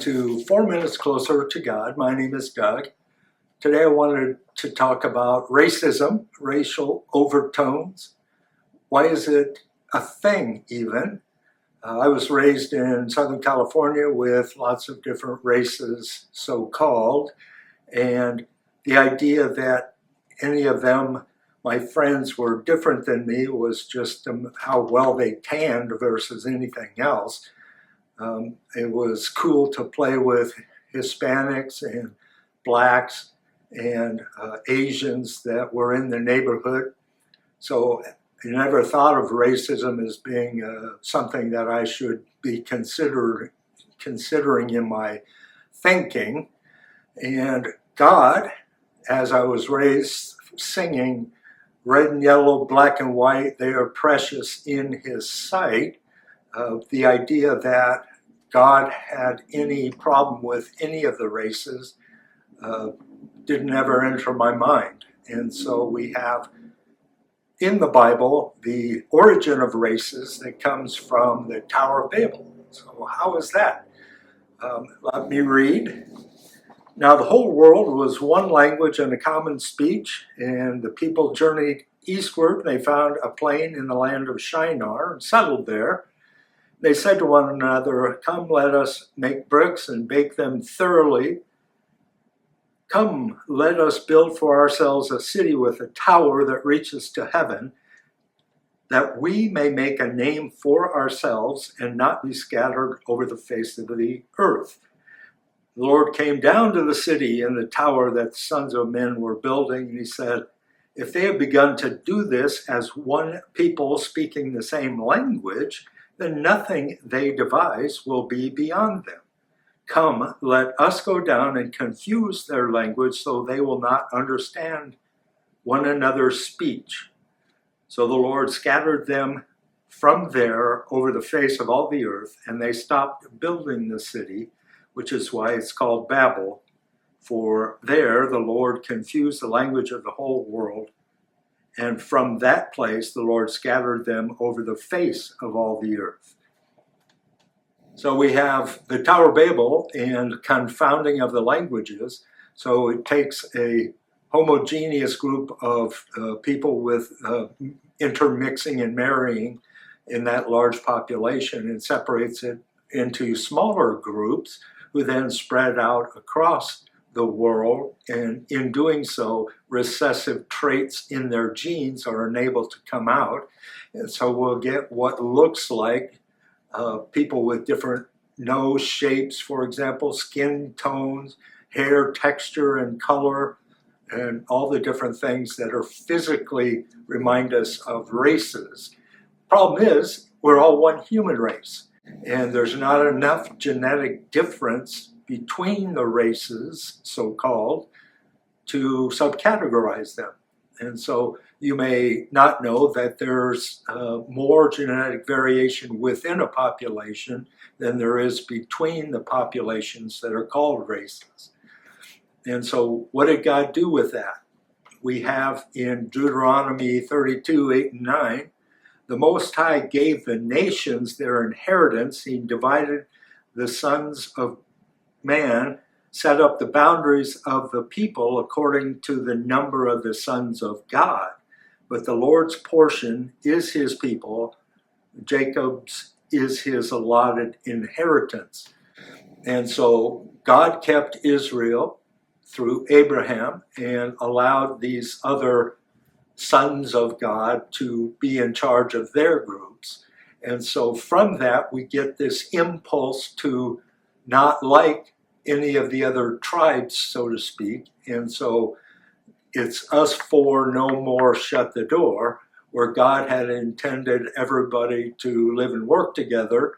to 4 Minutes Closer to God. My name is Doug. Today I wanted to talk about racism, racial overtones. Why is it a thing even? I was raised in Southern California with lots of different races, so-called, and the idea that any of them, my friends, were different than me was just how well they tanned versus anything else. It was cool to play with Hispanics and blacks and Asians that were in the neighborhood. So I never thought of racism as being something that I should be considering in my thinking. And God, as I was raised singing, red and yellow, black and white, they are precious in His sight. The idea that God had any problem with any of the races didn't ever enter my mind. And so we have in the Bible the origin of races that comes from the Tower of Babel. So how is that? Let me read. Now the whole world was one language and a common speech, and the people journeyed eastward. They found a plain in the land of Shinar and settled there. They said to one another, "Come, let us make bricks and bake them thoroughly. Come, let us build for ourselves a city with a tower that reaches to heaven, that we may make a name for ourselves and not be scattered over the face of the earth." The Lord came down to the city and the tower that the sons of men were building, and He said, "If they have begun to do this as one people speaking the same language, then nothing they devise will be beyond them. Come, let us go down and confuse their language so they will not understand one another's speech." So the Lord scattered them from there over the face of all the earth, and they stopped building the city, which is why it's called Babel. For there the Lord confused the language of the whole world, and from that place the Lord scattered them over the face of all the earth. So we have the Tower of Babel and confounding of the languages. So it takes a homogeneous group of people with intermixing and marrying in that large population and separates it into smaller groups who then spread out across the world, and in doing so, recessive traits in their genes are enabled to come out. And so we'll get what looks like people with different nose shapes, for example, skin tones, hair texture and color, and all the different things that are physically remind us of races. Problem is, we're all one human race, and there's not enough genetic difference between the races, so-called, to subcategorize them. And so you may not know that there's more genetic variation within a population than there is between the populations that are called races. And so what did God do with that? We have in Deuteronomy 32, 8 and 9, the Most High gave the nations their inheritance. He divided the sons of man, set up the boundaries of the people according to the number of the sons of God. But the Lord's portion is His people. Jacob's is His allotted inheritance. And so God kept Israel through Abraham and allowed these other sons of God to be in charge of their groups. And so from that, we get this impulse to not like any of the other tribes, so to speak. And so it's us four, no more, shut the door, where God had intended everybody to live and work together.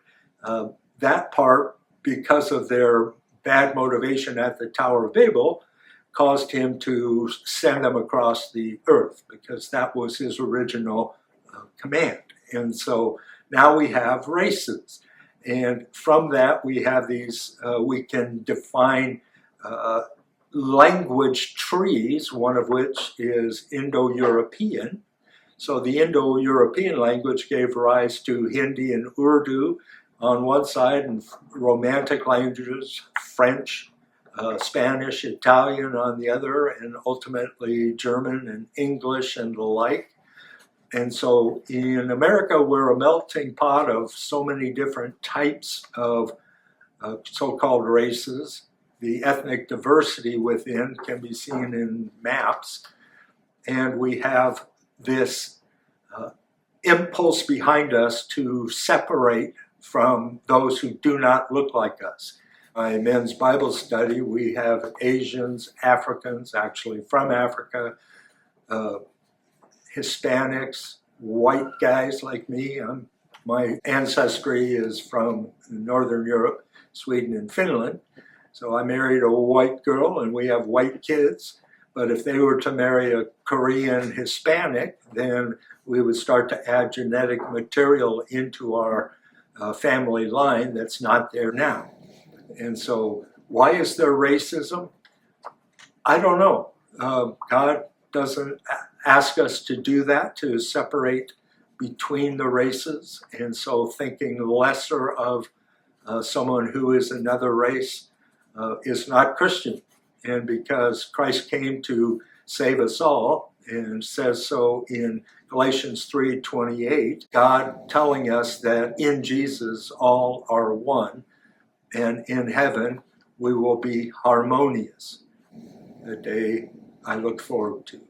That part, because of their bad motivation at the Tower of Babel, caused Him to send them across the earth, because that was His original command. And so now we have races. And from that, we have these, we can define language trees, one of which is Indo-European. So the Indo-European language gave rise to Hindi and Urdu, on one side and romantic languages, French, Spanish, Italian on the other, and ultimately German and English and the like. And so in America, we're a melting pot of so many different types of so-called races. The ethnic diversity within can be seen in maps. And we have this impulse behind us to separate from those who do not look like us. My men's Bible study, we have Asians, Africans, actually from Africa, Hispanics, white guys like me. My ancestry is from Northern Europe, Sweden and Finland. So I married a white girl and we have white kids. But if they were to marry a Korean Hispanic, then we would start to add genetic material into our family line that's not there now. And so why is there racism? I don't know. God doesn't ask us to do that, to separate between the races. And so thinking lesser of someone who is another race is not Christian. And because Christ came to save us all, and says so in Galatians 3:28, God telling us that in Jesus all are one, and in heaven we will be harmonious, a day I look forward to.